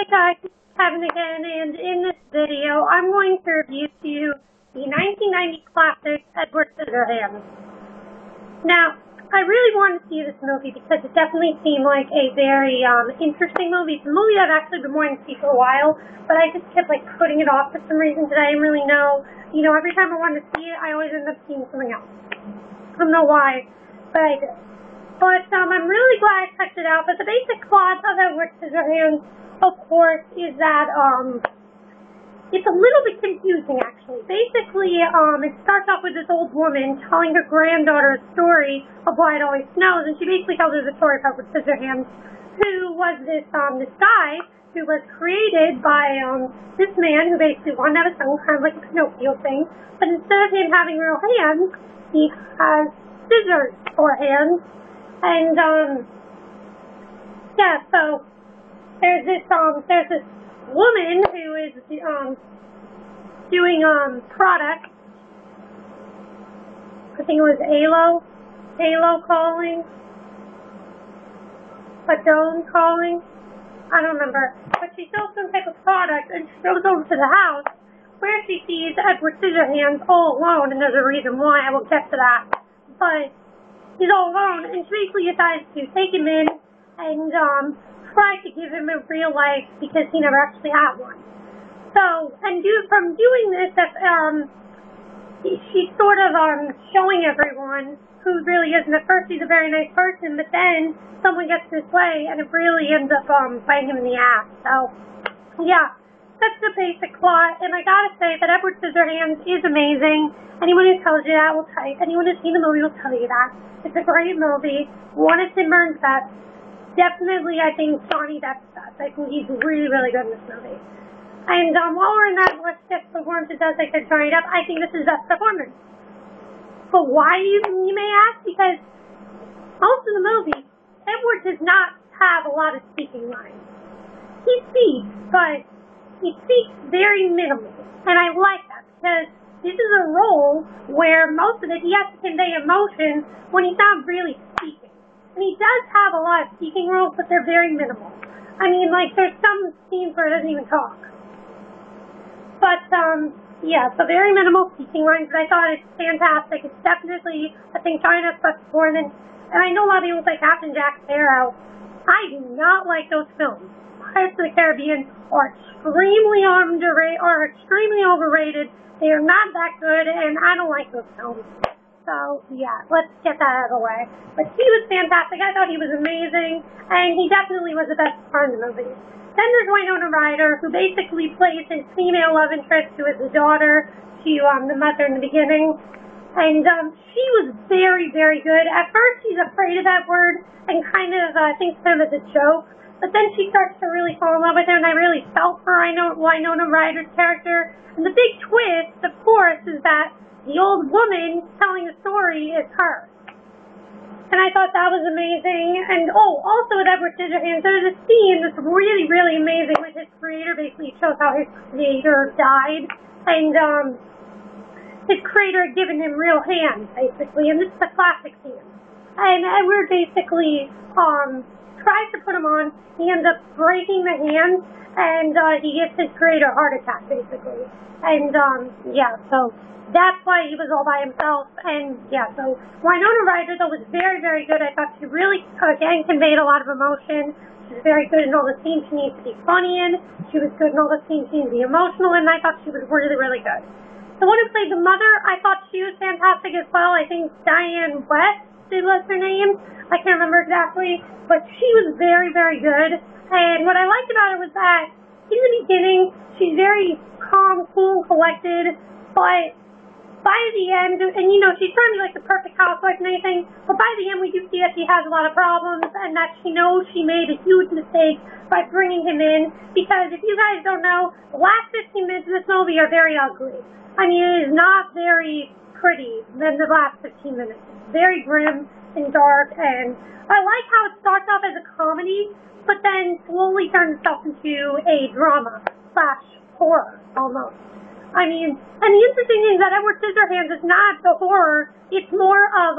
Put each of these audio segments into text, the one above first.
guys, it's Kevin again, and in this video, I'm going to review to you the 1990 classic Edward Scissorhands. Now, I really wanted to see this movie because it definitely seemed like a very interesting movie. It's a movie I've actually been wanting to see for a while, but I just kept putting it off for some reason that I didn't really know. You know, every time I wanted to see it, I always ended up seeing something else. I don't know why, but I did. But I'm really glad I checked it out. But the basic plot of Edward Scissorhands, of course, is that it's a little bit confusing, actually. Basically, it starts off with this old woman telling her granddaughter a story of why it always snows, and she basically tells her the story of Edward Scissorhands, who was this guy who was created by this man who basically wanted to have a son, kind of like a Pinocchio thing, but instead of him having real hands, he has scissors for hands. And, yeah, so there's this woman who is, doing, product. I think it was Halo calling, Adone calling, I don't remember. But she sells some type of product, and she goes over to the house, where she sees Edward Scissorhands all alone, and there's a reason why, I will get to that. But he's all alone, and she basically decides to take him in and try to give him a real life because he never actually had one. So, and from doing this, she's sort of showing everyone who really isn't. At first, he's a very nice person, but then someone gets in his way, and it really ends up biting him in the ass. So, yeah, that's the basic plot, and I gotta say that Edward Scissorhands is amazing. Anyone who tells you that will tell you. Anyone who's seen the movie will tell you that. It's a great movie. One is Tim Burton's best. Definitely, I think Johnny Depp's best. I think he's really, really good in this movie. And while we're in that, let's get performances as I said, Johnny Depp. I think this is best performance. But why, you may ask? Because most of the movie, Edward does not have a lot of speaking lines. He speaks, but he speaks very minimal. And I like that because this is a role where most of it, he has to convey emotion when he's not really speaking. And he does have a lot of speaking roles, but they're very minimal. I mean, there's some scenes where he doesn't even talk. But, yeah, so very minimal speaking lines, but I thought it's fantastic. It's definitely, I think, China's best performance. And I know a lot of people say Captain Jack Sparrow. I do not like those films. Pirates of the Caribbean are extremely overrated. They are not that good, and I don't like those films. So, yeah, let's get that out of the way. But he was fantastic. I thought he was amazing, and he definitely was the best part of the movie. Then there's Winona Ryder, who basically plays his female love interest, who is the daughter to the mother in the beginning. And she was very, very good. At first, she's afraid of Edward and kind of thinks of him as a joke. But then she starts to really fall in love with him, and I really felt for Winona Ryder's character. And the big twist, of course, is that the old woman telling the story is her. And I thought that was amazing. And, also with Edward Scissorhands, there's a scene that's really, really amazing with his creator. Basically, it shows how his creator died. And his creator had given him real hands, basically. And this is a classic scene. And Edward basically tries to put him on. He ends up breaking the hand, and he gives his creator a heart attack, basically. And, yeah, so that's why he was all by himself. And, yeah, so Winona Ryder, though, was very, very good. I thought she really, again, conveyed a lot of emotion. She was very good in all the scenes she needs to be funny in. She was good in all the scenes she needs to be emotional in. I thought she was really, really good. The one who played the mother, I thought she was fantastic as well. I think Diane West was her name. I can't remember exactly, but she was very, very good. And what I liked about her was that in the beginning, she's very calm, cool, and collected, but by the end, and she's trying to be like the perfect housewife and anything, but by the end we do see that she has a lot of problems and that she knows she made a huge mistake by bringing him in, because if you guys don't know, the last 15 minutes of this movie are very ugly. I mean, it is not very pretty than the last 15 minutes. It's very grim and dark, and I like how it starts off as a comedy, but then slowly turns itself into a drama / horror, almost. I mean, and the interesting thing is that Edward Scissorhands is not the horror, it's more of,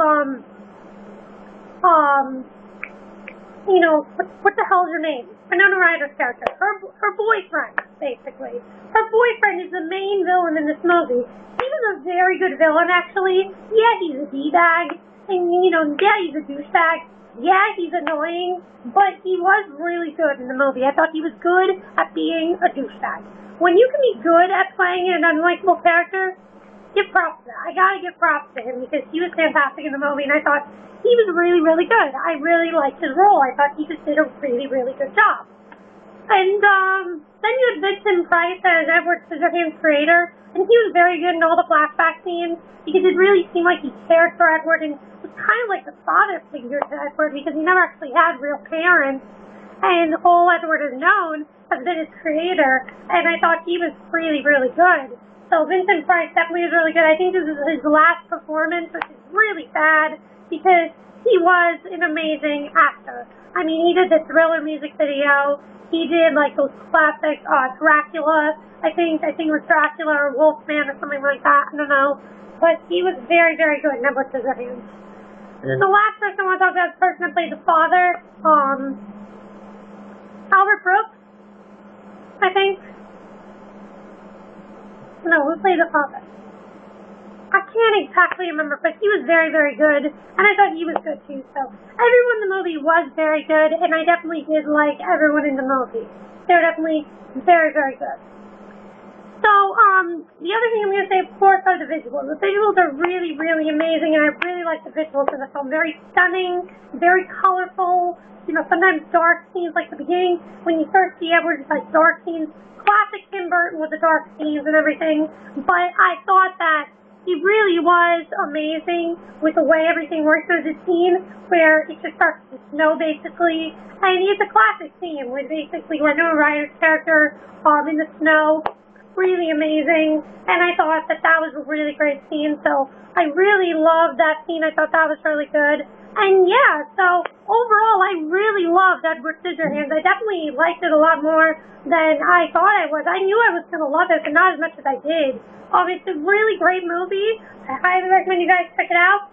what the hell is your name? Winona Ryder's character, her boyfriend, basically. Her boyfriend is the main villain in this movie. He was a very good villain, actually. Yeah, he's a D-bag, and, yeah, he's a douchebag. Yeah, he's annoying, but he was really good in the movie. I thought he was good at being a douchebag. When you can be good at playing an unlikable character, give props to that. I gotta give props to him because he was fantastic in the movie, and I thought he was really, really good. I really liked his role. I thought he just did a really, really good job. And then you had Vincent Price as Edward Scissorhands' creator, and he was very good in all the flashback scenes because it really seemed like he cared for Edward and was kind of like the father figure to Edward because he never actually had real parents, and all Edward has known has been his creator, and I thought he was really, really good. So Vincent Price definitely was really good. I think this is his last performance, which is really sad because he was an amazing actor. I mean, he did the Thriller music video. He did like those classic Dracula. I think it was Dracula or Wolfman or something like that. I don't know. But he was very, very good in Edward Scissorhands. The last person I want to talk about is the person that played the father, Albert Brooks, I think. No, who played the father? I can't exactly remember, but he was very, very good, and I thought he was good too. So everyone in the movie was very good, and I definitely did like everyone in the movie. They were definitely very, very good. So, the other thing I'm going to say, of course, are the visuals. The visuals are really, really amazing, and I really like the visuals in the film. Very stunning, very colorful, sometimes dark scenes, like the beginning, when you first see Edward, it's like dark scenes. Classic Tim Burton with the dark scenes and everything, but I thought that he really was amazing with the way everything works. There's a scene where it just starts to snow, basically, and it's a classic scene with basically Winona Ryder's character in the snow. Really amazing, and I thought that was a really great scene, so I really loved that scene. I thought that was really good. And yeah, so overall, I really loved Edward Scissorhands. I definitely liked it a lot more than I thought I was. I knew I was going to love it, but not as much as I did. It's a really great movie. I highly recommend you guys check it out.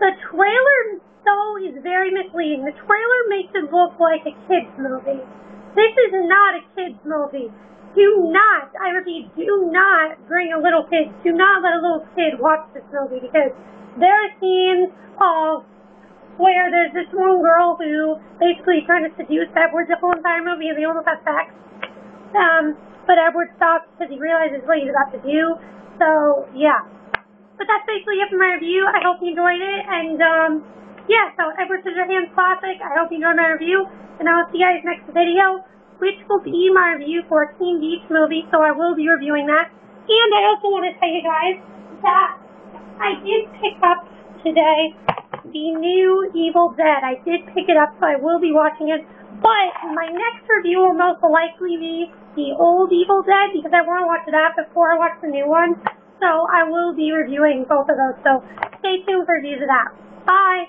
The trailer, though, is very misleading. The trailer makes it look like a kid's movie. This is not a kid's movie. Do not, I repeat, do not bring a little kid. Do not let a little kid watch this movie because there are scenes of where there's this one girl who basically is trying to seduce Edward the whole entire movie and they almost have sex. But Edward stops because he realizes what he's about to do. So, yeah. But that's basically it for my review. I hope you enjoyed it. And, yeah, so Edward Scissorhands classic. I hope you enjoyed my review. And I will see you guys next video, which will be my review for Teen Beach movie. So I will be reviewing that. And I also want to tell you guys that I did pick up today the new Evil Dead. I did pick it up, so I will be watching it. But my next review will most likely be the old Evil Dead because I want to watch that before I watch the new one. So I will be reviewing both of those. So stay tuned for reviews of that. Bye!